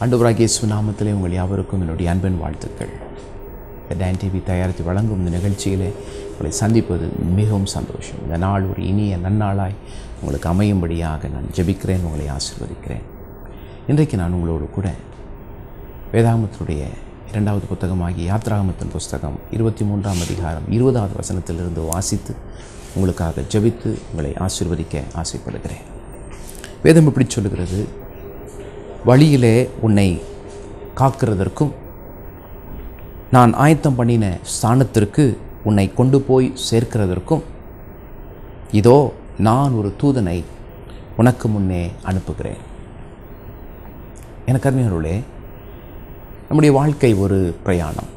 ஆண்டவராகிய இயேசு நாமத்திலே உங்கள் யாவருக்கும் என்னுடைய அன்பின் வாழ்த்துக்கள். டான் டிவி தயாரித்து வழங்கும் இந்த நிகழ்ச்சியிலே உங்களை சந்திப்பது மிகவும் சந்தோஷம். இந்த நாள் ஒரு இனிய நன்னாளாய் உங்களுக்கு அமையும்படியாக நான் ஜெபிக்கிறேன், உங்களை ஆசீர்வதிக்கிறேன். இன்றைக்கு நான் உங்களோடு கூட வேதாகமத்தினுடைய 2வது புத்தகமாகிய யாத்ராகமத்தின் புஸ்தகம் 23ஆம் அதிகாரம் 20வது வசனத்திலிருந்து வாசித்து உங்களுக்காக ஜெபித்து உங்களை ஆசீர்வதிக்க ஆசைப்படுகிறேன். வேதம் இப்படி சொல்லுகிறது: வழியிலே உன்னை காக்கிறதற்கும் நான் ஆயத்தம் பண்ணின ஸ்தானத்திற்கு உன்னை கொண்டு போய் சேர்க்கிறதற்கும் இதோ நான் ஒரு தூதனை உனக்கு முன்னே அனுப்புகிறேன். எனக்கு அருமையானவர்களே, நம்முடைய வாழ்க்கை ஒரு பிரயாணம்.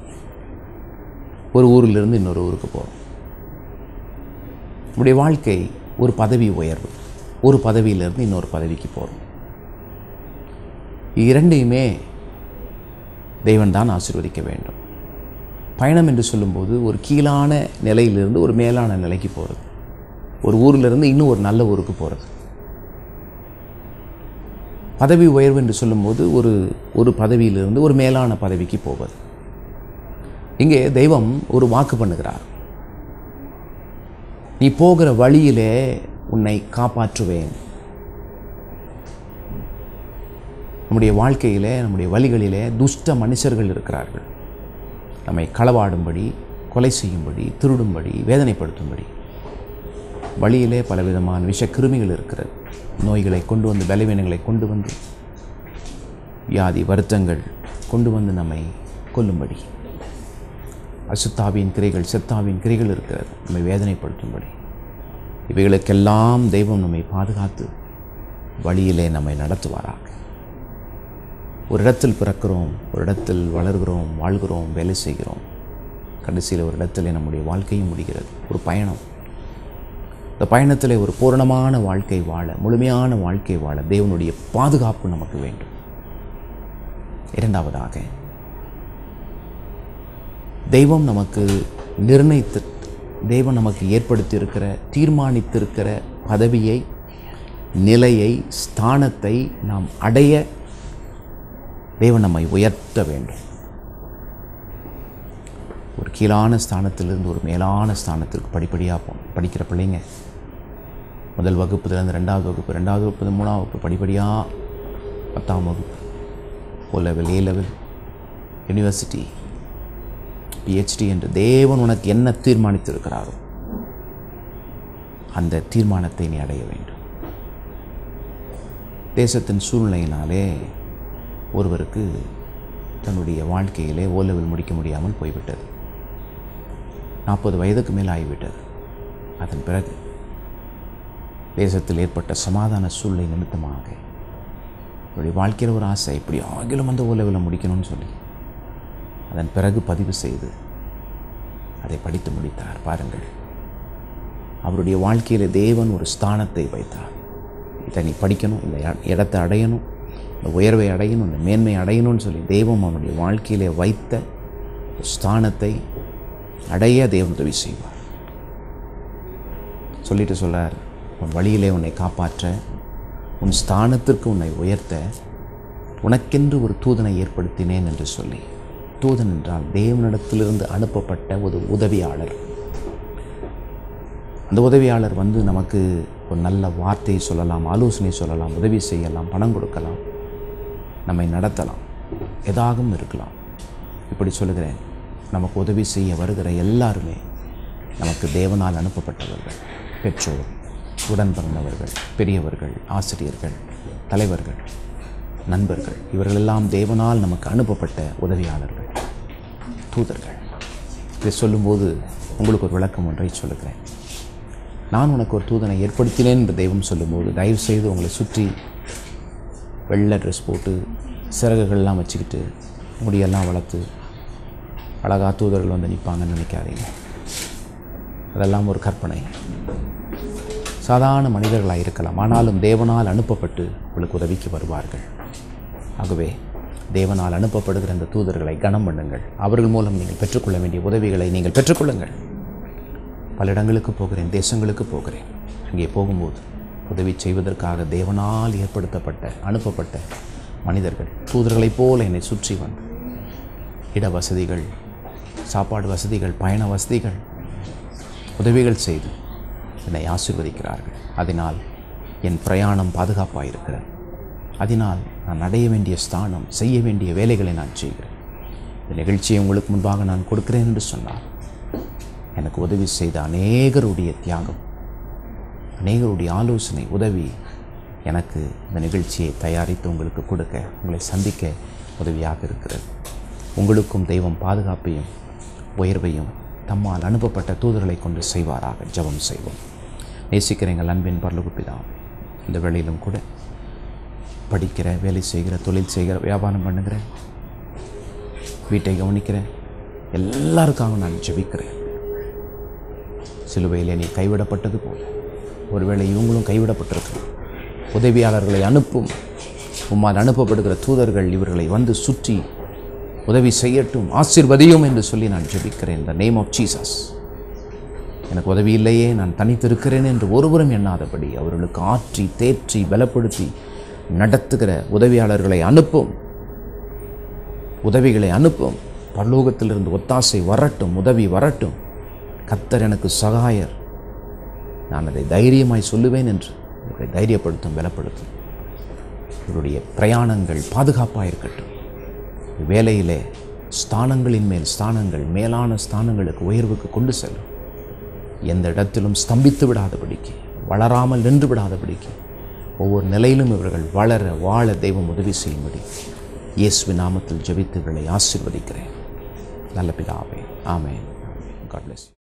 ஒரு ஊரிலிருந்து இன்னொரு ஊருக்கு போகிறோம். நம்முடைய வாழ்க்கை ஒரு பதவி உயர்வு. ஒரு பதவியிலிருந்து இன்னொரு பதவிக்கு போகிறோம். இரண்டையுமே தேவன் தான் ஆசீர்வதிக்க வேண்டும். பயணம் என்று சொல்லும்போது ஒரு கீழான நிலையிலிருந்து ஒரு மேலான நிலைக்கு போகிறது. ஒரு ஊரிலிருந்து இன்னும் ஒரு நல்ல ஊருக்கு போகிறது. பதவி உயர்வு என்று சொல்லும்போது ஒரு பதவியிலிருந்து ஒரு மேலான பதவிக்கு போவது. இங்கே தெய்வம் ஒரு வாக்கு பண்ணுகிறார்: நீ போகிற வழியிலே உன்னை காப்பாற்றுவேன். நம்முடைய வாழ்க்கையிலே, நம்முடைய வழிகளிலே துஷ்ட மனுஷர்கள் இருக்கிறார்கள். நம்மை களவாடும்படி, கொலை செய்யும்படி, திருடும்படி, வேதனைப்படுத்தும்படி. வழியிலே பலவிதமான விஷக்கிருமிகள் இருக்கிறது. நோய்களை கொண்டு வந்து, பலவீனங்களை கொண்டு வந்து, வியாதி வருத்தங்கள் கொண்டு வந்து நம்மை கொல்லும்படி. அசுத்தாவின் கிரைகள், செத்தாவின் கிரைகள் இருக்கிறது, நம்மை வேதனைப்படுத்தும்படி. இவைகளுக்கெல்லாம் தெய்வம் நம்மை பாதுகாத்து வழியிலே நம்மை நடத்துவாராக. ஒரு இடத்தில் பிறக்கிறோம், ஒரு இடத்தில் வளர்கிறோம், வாழ்கிறோம், வேலை செய்கிறோம். கடைசியில் ஒரு இடத்துல நம்முடைய வாழ்க்கையும் முடிகிறது. ஒரு பயணம். இந்த பயணத்தில் ஒரு பூரணமான வாழ்க்கை வாழ, முழுமையான வாழ்க்கை வாழ தேவனுடைய பாதுகாப்பு நமக்கு வேண்டும். இரண்டாவதாக, தெய்வம் நமக்கு நிர்ணயித்து, தெய்வம் நமக்கு ஏற்படுத்தியிருக்கிற, தீர்மானித்திருக்கிற பதவியை, நிலையை, ஸ்தானத்தை நாம் அடைய தேவன் நம்மை உயர்த்த வேண்டும். ஒரு கீழான ஸ்தானத்திலிருந்து ஒரு மேலான ஸ்தானத்திற்கு படிப்படியாக படிக்கிற பிள்ளைங்க முதல் வகுப்புலேருந்து 2வது வகுப்பு, 2வது வகுப்பு 3ஆம் வகுப்பு, படிப்படியாக 10ஆம் வகுப்பு, O level, A level, university, PhD என்று தேவன் உனக்கு என்ன தீர்மானித்திருக்கிறாரோ அந்த தீர்மானத்தை நீ அடைய வேண்டும். தேசத்தின் சூழ்நிலையினாலே ஒருவருக்கு தன்னுடைய வாழ்க்கையிலே O லெவல் முடிக்க முடியாமல் போய்விட்டது. 40 வயதுக்கு மேல் ஆகிவிட்டது. அதன் பிறகு தேசத்தில் ஏற்பட்ட சமாதான சூழ்நிலை நிமித்தமாக அவருடைய வாழ்க்கையில் ஒரு ஆசை, இப்படி ஆகிலும் அந்த O லெவலை முடிக்கணும்னு சொல்லி அதன் பிறகு பதிவு செய்து அதை படித்து முடித்தார். பாருங்கள், அவருடைய வாழ்க்கையில் தேவன் ஒரு ஸ்தானத்தை வைத்தார். இதை நீ படிக்கணும், இந்த இடத்தை அடையணும், இந்த உயர்வை அடையணும், இந்த மேன்மை அடையணும்னு சொல்லி தெய்வம் அவனுடைய வாழ்க்கையிலே வைத்த ஸ்தானத்தை அடைய தேவன் உதவி செய்வார். சொல்லிட்டு சொல்றார், உன் வழியிலே உன்னை காப்பாற்ற, உன் ஸ்தானத்திற்கு உன்னை உயர்த்த உனக்கென்று ஒரு தூதனை ஏற்படுத்தினேன் என்று சொல்லி. தூதன் என்றால் தேவனிடத்திலிருந்து அனுப்பப்பட்ட ஒரு உதவியாளர். அந்த உதவியாளர் வந்து நமக்கு ஒரு நல்ல வார்த்தையை சொல்லலாம், ஆலோசனை சொல்லலாம், உதவி செய்யலாம், பணம் கொடுக்கலாம், நம்மை நடத்தலாம், எதாகவும் இருக்கலாம். இப்படி சொல்லுகிறேன், நமக்கு உதவி செய்ய வருகிற எல்லாருமே நமக்கு தேவனால் அனுப்பப்பட்டவர்கள். பெற்றோர், உடன் பிறந்தவர்கள், பெரியவர்கள், ஆசிரியர்கள், தலைவர்கள், நண்பர்கள், இவர்களெல்லாம் தேவனால் நமக்கு அனுப்பப்பட்ட உதவியாளர்கள், தூதர்கள். இதை சொல்லும்போது உங்களுக்கு ஒரு விளக்கம் ஒன்றை சொல்லுகிறேன். நான் உனக்கு ஒரு தூதனை ஏற்படுத்தினேன் என்று தெய்வம் சொல்லும்போது, தயவு செய்து உங்களை சுற்றி வெள்ளை ட்ரெஸ் போட்டு சிறகுகள்லாம் வச்சுக்கிட்டு முடியெல்லாம் வளர்த்து அழகா தூதர்கள் வந்து நிற்பாங்கன்னு நினைக்காதீங்க. அதெல்லாம் ஒரு கற்பனை. சாதாரண மனிதர்களாக இருக்கலாம், ஆனாலும் தேவனால் அனுப்பப்பட்டு உங்களுக்கு உதவிக்கு வருவார்கள். ஆகவே தேவனால் அனுப்பப்படுகிற அந்த தூதர்களை கனம் பண்ணுங்கள். அவர்கள் மூலம் நீங்கள் பெற்றுக்கொள்ள வேண்டிய உதவிகளை நீங்கள் பெற்றுக்கொள்ளுங்கள். பல இடங்களுக்கு போகிறேன், தேசங்களுக்கு போகிறேன். அங்கே போகும்போது உதவி செய்வதற்காக தேவனால் ஏற்படுத்தப்பட்ட, அனுப்பப்பட்ட மனிதர்கள் தூதர்களைப் போல என்னை சுற்றி வந்து இட வசதிகள், சாப்பாடு வசதிகள், பயண வசதிகள், உதவிகள் செய்து என்னை ஆசீர்வதிக்கிறார்கள். அதனால் என் பிரயாணம் பாதுகாப்பாக இருக்கிறது. அதனால் நான் அடைய வேண்டிய ஸ்தானம், செய்ய வேண்டிய வேலைகளை நான் செய்கிறேன். இந்த நிகழ்ச்சியை உங்களுக்கு முன்பாக நான் கொடுக்கிறேன் என்று சொன்னார். எனக்கு உதவி செய்த அநேகருடைய தியாகம், அநேகருடைய ஆலோசனை, உதவி எனக்கு இந்த நிகழ்ச்சியை தயாரித்து உங்களுக்கு கொடுக்க, உங்களை சந்திக்க உதவியாக இருக்கிறது. உங்களுக்கும் தெய்வம் பாதுகாப்பையும் உயர்வையும் தம்மால் அனுப்பப்பட்ட தூதர்களை கொண்டு செய்வாராக. ஜெபம் செய்வோம். நேசிக்கிற எங்கள் அன்பின் பரலோக பிதாவே, இந்த வேளையிலும் கூட படிக்கிற, வேலை செய்கிற, தொழில் செய்கிற, வியாபாரம் பண்ணுகிற, வீட்டை கவனிக்கிற எல்லாருக்காக நான் ஜெபிக்கிறேன். சிலுவையிலே நீ கைவிடப்பட்டது போல ஒருவேளை இவங்களும் கைவிடப்பட்டிருக்கிறார். உதவியாளர்களை அனுப்பும். உம்மால் அனுப்பப்படுகிற தூதர்கள் இவர்களை வந்து சுற்றி உதவி செய்யட்டும், ஆசீர்வதியும் என்று சொல்லி நான் ஜெபிக்கிறேன். இந்த நேம் ஆஃப் ஜீசஸ். எனக்கு உதவி இல்லையே, நான் தனித்திருக்கிறேன் என்று ஒருவரும் எண்ணாதபடி அவர்களுக்கு ஆற்றி தேற்றி பலப்படுத்தி நடத்துகிற உதவியாளர்களை அனுப்பும், உதவிகளை அனுப்பும். பரலோகத்திலிருந்து ஒத்தாசை வரட்டும், உதவி வரட்டும். கர்த்தர் எனக்கு சகாயர், நான் அதை தைரியமாய் சொல்லுவேன் என்று இவர்களை தைரியப்படுத்தும், பலப்படுத்தும். இவருடைய பிரயாணங்கள் பாதுகாப்பாக இருக்கட்டும். வேலையிலே ஸ்தானங்களின் மேல் ஸ்தானங்கள், மேலான ஸ்தானங்களுக்கு, உயர்வுக்கு கொண்டு செல்லும். எந்த இடத்திலும் ஸ்தம்பித்து விடாதபடிக்கு, வளராமல் நின்று விடாதபடிக்கு, ஒவ்வொரு நிலையிலும் இவர்கள் வளர வாழ தெய்வம் உதவி செய்யும்படி இயேசுவின் நாமத்தில் ஜெபித்து இவர்களை ஆசீர்வதிக்கிறேன். நல்ல பிதாவே, ஆமென். God bless you.